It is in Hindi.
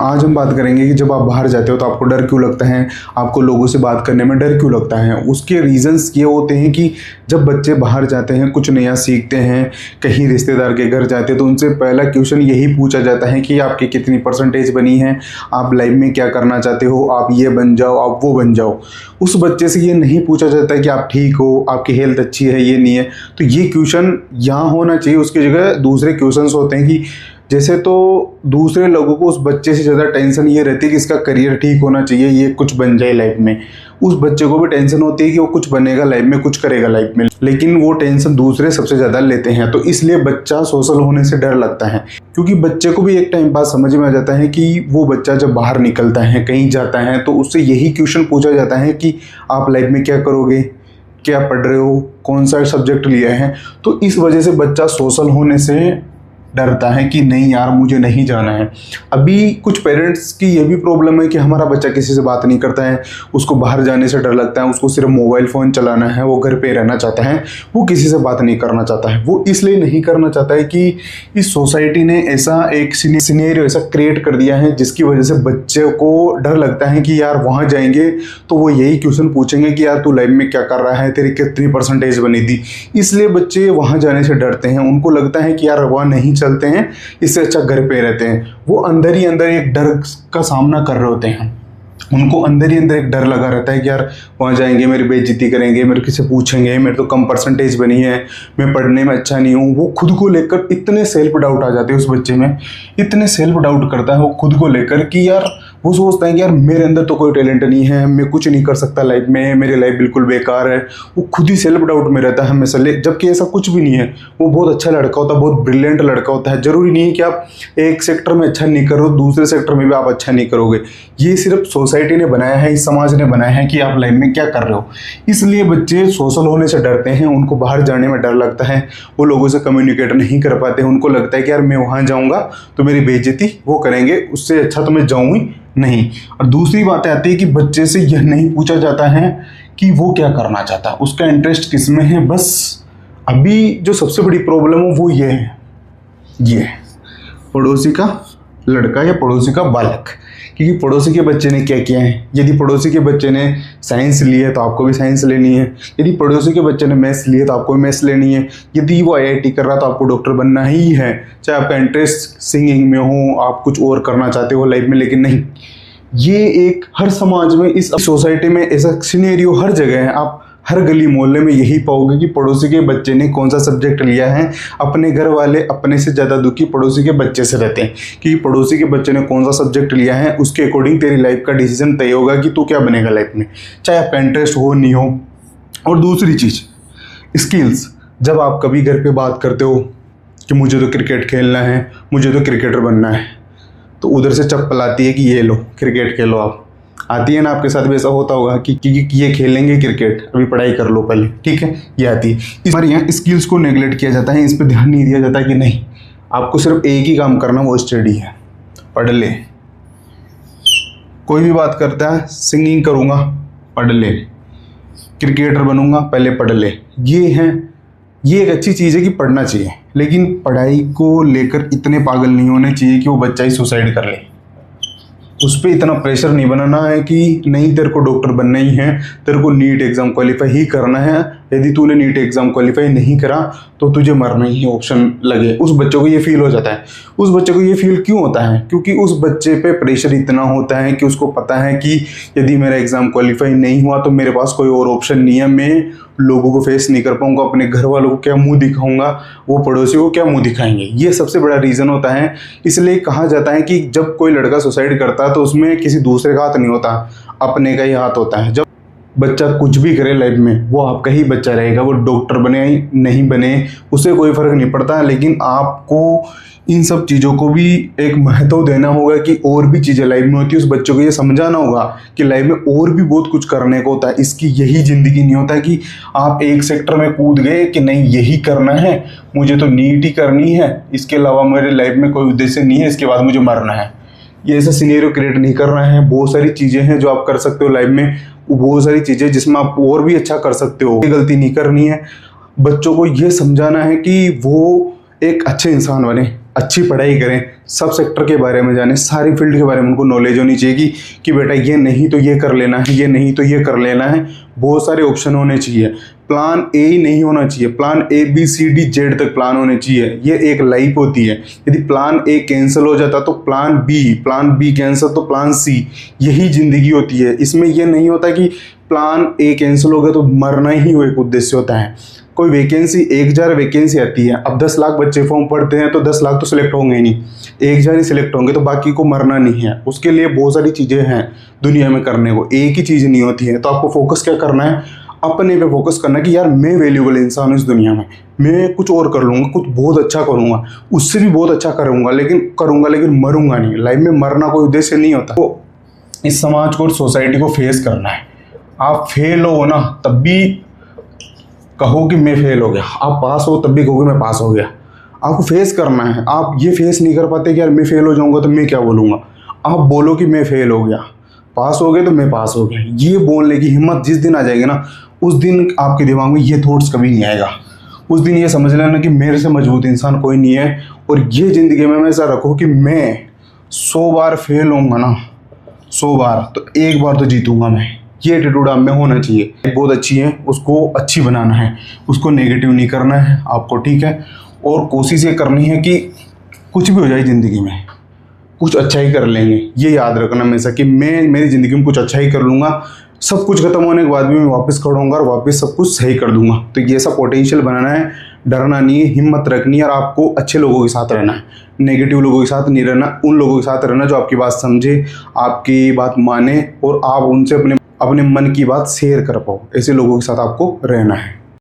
आज हम बात करेंगे कि जब आप बाहर जाते हो तो आपको डर क्यों लगता है, आपको लोगों से बात करने में डर क्यों लगता है। उसके रीजंस ये होते हैं कि जब बच्चे बाहर जाते हैं, कुछ नया सीखते हैं, कहीं रिश्तेदार के घर जाते हैं तो उनसे पहला क्वेश्चन यही पूछा जाता है कि आपकी कितनी परसेंटेज बनी है, आप लाइफ में क्या करना चाहते हो, आप ये बन जाओ, आप वो बन जाओ। उस बच्चे से ये नहीं पूछा जाता है कि आप ठीक हो, आपकी हेल्थ अच्छी है, ये नहीं है। तो ये क्वेश्चन यहाँ होना चाहिए, उसकी जगह दूसरे क्वेश्चंस होते हैं कि जैसे तो दूसरे लोगों को उस बच्चे से ज़्यादा टेंशन ये रहती है कि इसका करियर ठीक होना चाहिए, ये कुछ बन जाए लाइफ में। उस बच्चे को भी टेंशन होती है कि वो कुछ बनेगा लाइफ में, कुछ करेगा लाइफ में, लेकिन वो टेंशन दूसरे सबसे ज़्यादा लेते हैं। तो इसलिए बच्चा सोशल होने से डर लगता है, क्योंकि बच्चे को भी एक टाइम बाद समझ में आ जाता है कि वो बच्चा जब बाहर निकलता है, कहीं जाता है, तो उससे यही क्वेश्चन पूछा जाता है कि आप लाइफ में क्या करोगे, क्या पढ़ रहे हो, कौन सा सब्जेक्ट लिया है। तो इस वजह से बच्चा सोशल होने से डरता है कि नहीं यार मुझे नहीं जाना है। अभी कुछ पेरेंट्स की ये भी प्रॉब्लम है कि हमारा बच्चा किसी से बात नहीं करता है, उसको बाहर जाने से डर लगता है, उसको सिर्फ मोबाइल फ़ोन चलाना है, वो घर पे रहना चाहता है, वो किसी से बात नहीं करना चाहता है। वो इसलिए नहीं करना चाहता है कि इस सोसाइटी ने ऐसा एक सिनेरियो ऐसा क्रिएट कर दिया है जिसकी वजह से बच्चे को डर लगता है कि यार वहाँ जाएंगे तो वो यही क्वेश्चन पूछेंगे कि यार तू लाइफ में क्या कर रहा है, तेरी कितनी परसेंटेज बनी थी। इसलिए बच्चे वहाँ जाने से डरते हैं। उनको लगता है कि यार वहाँ नहीं चलते हैं, इससे अच्छा घर पे रहते हैं। वो अंदर ही अंदर एक डर का सामना कर रहे होते हैं। उनको अंदर ही अंदर एक डर लगा रहता है कि यार वहाँ जाएंगे मेरी बेइज्जती करेंगे, मेरे किसी पूछेंगे, मेरे तो कम परसेंटेज बनी है, मैं पढ़ने में अच्छा नहीं हूँ। वो खुद को लेकर इतने सेल्फ डाउट आ जाते हैं उस बच्चे में, इतने सेल्फ डाउट करता है वो खुद को लेकर कि यार वो सोचता है कि यार मेरे अंदर तो कोई टैलेंट नहीं है, मैं कुछ नहीं कर सकता लाइफ में, मेरी लाइफ बिल्कुल बेकार है। वो खुद ही सेल्फ डाउट में रहता है हमेशा, जबकि ऐसा कुछ भी नहीं है। वो बहुत अच्छा लड़का होता है, बहुत ब्रिलियंट लड़का होता है। जरूरी नहीं है कि आप एक सेक्टर में अच्छा नहीं करो, दूसरे सेक्टर में भी आप अच्छा नहीं करोगे। ये सिर्फ सोसाइटी ने बनाया है, इस समाज ने बनाया है कि आप लाइफ में क्या कर रहे हो। इसलिए बच्चे सोशल होने से डरते हैं, उनको बाहर जाने में डर लगता है, वो लोगों से कम्युनिकेट नहीं कर पाते। उनको लगता है कि यार मैं वहाँ जाऊँगा तो मेरी बेइज्जती वो करेंगे, उससे अच्छा तो मैं जाऊँ ही नहीं। और दूसरी बात आती है कि बच्चे से यह नहीं पूछा जाता है कि वो क्या करना चाहता है, उसका इंटरेस्ट किस में है। बस अभी जो सबसे बड़ी प्रॉब्लम है वो ये पड़ोसी का लड़का या पड़ोसी का बालक। क्योंकि पड़ोसी के बच्चे ने क्या किया है, यदि पड़ोसी के बच्चे ने साइंस ली है तो आपको भी साइंस लेनी है, यदि पड़ोसी के बच्चे ने मैथ्स लिए तो आपको भी मैथ्स लेनी है, यदि वो आईआईटी कर रहा तो आपको डॉक्टर बनना ही है। चाहे आपका इंटरेस्ट सिंगिंग में हो, आप कुछ और करना चाहते हो लाइफ में, लेकिन नहीं, ये एक हर समाज में, इस सोसाइटी में ऐसा सिनेरियो हर जगह है। आप हर गली मोहल्ले में यही पाओगे कि पड़ोसी के बच्चे ने कौन सा सब्जेक्ट लिया है। अपने घर वाले अपने से ज़्यादा दुखी पड़ोसी के बच्चे से रहते हैं कि पड़ोसी के बच्चे ने कौन सा सब्जेक्ट लिया है, उसके अकॉर्डिंग तेरी लाइफ का डिसीजन तय होगा कि तू क्या बनेगा लाइफ में, चाहे आपका इंटरेस्ट हो नहीं हो। और दूसरी चीज़ स्किल्स, जब आप कभी घर पे बात करते हो कि मुझे तो क्रिकेट खेलना है, मुझे तो क्रिकेटर बनना है, तो उधर से चप्पल आती है कि ये लो क्रिकेट खेलो। आप आती है ना, आपके साथ भी ऐसा होता होगा कि ये खेलेंगे क्रिकेट, अभी पढ़ाई कर लो पहले, ठीक है, ये आती है। हमारे यहाँ स्किल्स को नेगलेक्ट किया जाता है, इस पर ध्यान नहीं दिया जाता कि नहीं, आपको सिर्फ एक ही काम करना, वो स्टडी है, पढ़ ले। कोई भी बात करता है सिंगिंग करूँगा, पढ़ ले, क्रिकेटर बनूंगा, पहले पढ़ ले। ये एक अच्छी चीज़ है कि पढ़ना चाहिए, लेकिन पढ़ाई को लेकर इतने पागल नहीं होने चाहिए कि वो बच्चा ही सुसाइड कर ले। उस पर इतना प्रेशर नहीं बनाना है कि नहीं तेरे को डॉक्टर बनना ही है, तेरे को नीट एग्ज़ाम क्वालिफाई ही करना है, यदि तूने नीट एग्ज़ाम क्वालिफाई नहीं करा तो तुझे मरना ही ऑप्शन लगे। उस बच्चे को ये फील हो जाता है। उस बच्चे को ये फील क्यों होता है? क्योंकि उस बच्चे पे प्रेशर इतना होता है कि उसको पता है कि यदि मेरा एग्ज़ाम क्वालिफाई नहीं हुआ तो मेरे पास कोई और ऑप्शन नहीं है, मैं लोगों को फेस नहीं कर पाऊंगा, अपने घर वालों को क्या मुंह दिखाऊंगा, वो पड़ोसी को क्या मुंह दिखाएंगे। ये सबसे बड़ा रीज़न होता है। इसलिए कहा जाता है कि जब कोई लड़का सुसाइड करता है तो उसमें किसी दूसरे का हाथ नहीं होता, अपने का ही हाथ होता है। जब बच्चा कुछ भी करे लाइफ में, वो आपका ही बच्चा रहेगा। वो डॉक्टर बने नहीं बने उससे कोई फ़र्क नहीं पड़ता, लेकिन आपको इन सब चीज़ों को भी एक महत्व देना होगा कि और भी चीज़ें लाइफ में होती है। उस बच्चों को ये समझाना होगा कि लाइफ में और भी बहुत कुछ करने को होता है, इसकी यही ज़िंदगी नहीं होता है कि आप एक सेक्टर में कूद गए कि नहीं यही करना है, मुझे तो नीट ही करनी है, इसके अलावा मेरे लाइफ में कोई उद्देश्य नहीं है, इसके बाद मुझे मरना है। ये ऐसा सिनेरियो क्रिएट नहीं करना है। बहुत सारी चीज़ें हैं जो आप कर सकते हो लाइफ में, बहुत सारी चीज़ें जिसमें आप और भी अच्छा कर सकते हो। ये गलती नहीं करनी है। बच्चों को ये समझाना है कि वो एक अच्छे इंसान बने, अच्छी पढ़ाई करें, सब सेक्टर के बारे में जाने, सारी फील्ड के बारे में उनको नॉलेज होनी चाहिए कि बेटा ये नहीं तो ये कर लेना है, ये नहीं तो ये कर लेना है। बहुत सारे ऑप्शन होने चाहिए। प्लान ए ही नहीं होना चाहिए, plan A B C D Z तक प्लान होने चाहिए। ये एक लाइफ होती है। यदि प्लान ए कैंसिल हो जाता तो प्लान बी कैंसिल तो प्लान सी। यही ज़िंदगी होती है। इसमें यह नहीं होता कि प्लान ए कैंसिल हो गया तो मरना ही वो एक उद्देश्य होता है। कोई वैकेंसी 1000 वैकेंसी आती है, अब 10 लाख बच्चे फॉर्म पढ़ते हैं तो 10 लाख तो सिलेक्ट होंगे ही नहीं, 1000 ही सिलेक्ट होंगे, तो बाकी को मरना नहीं है। उसके लिए बहुत सारी चीज़ें हैं दुनिया में करने को, एक ही चीज़ नहीं होती है। तो आपको फोकस क्या करना है, अपने पे फोकस करना है कि यार मैं वैल्यूएबल इंसान हूँ इस दुनिया में, मैं कुछ और कर लूँगा, कुछ बहुत अच्छा करूँगा, उससे भी बहुत अच्छा करूँगा, लेकिन मरूंगा नहीं। लाइफ में मरना कोई उद्देश्य नहीं होता। तो इस समाज को, सोसाइटी को फेस करना है। आप फेल हो ना तब भी कहो कि मैं फेल हो गया, आप पास हो तब भी कहो कि मैं पास हो गया। आपको फेस करना है। आप ये फेस नहीं कर पाते कि यार मैं फेल हो जाऊंगा तो मैं क्या बोलूँगा, आप बोलो कि मैं फेल हो गया, पास हो गए तो मैं पास हो गया। ये बोलने की हिम्मत जिस दिन आ जाएगी ना, उस दिन आपके दिमाग में ये थॉट्स कभी नहीं आएगा। उस दिन ये समझ लेना कि मेरे से मजबूत इंसान कोई नहीं है। और ये ज़िंदगी में ऐसा रखो कि मैं 100 बार फेल होऊंगा ना, 100 बार, तो एक बार तो जीतूंगा मैं। ये एटीट्यूड आप में होना चाहिए। बहुत अच्छी है, उसको अच्छी बनाना है, उसको नेगेटिव नहीं करना है आपको, ठीक है। और कोशिश ये करनी है कि कुछ भी हो जाए ज़िंदगी में कुछ अच्छा ही कर लेंगे। ये याद रखना हमेशा कि मैं मेरी ज़िंदगी में कुछ अच्छा ही कर लूँगा। सब कुछ खत्म होने के बाद भी मैं वापस खड़ा और वापस सब कुछ सही कर दूंगा। तो ये सब पोटेंशियल बनाना है, डरना नहीं है, हिम्मत रखनी है। और आपको अच्छे लोगों के साथ रहना है, नेगेटिव लोगों के साथ नहीं रहना। उन लोगों के साथ रहना जो आपकी बात समझे, आपकी बात माने और आप उनसे अपने मन की बात शेयर कर पाओ। ऐसे लोगों के साथ आपको रहना है।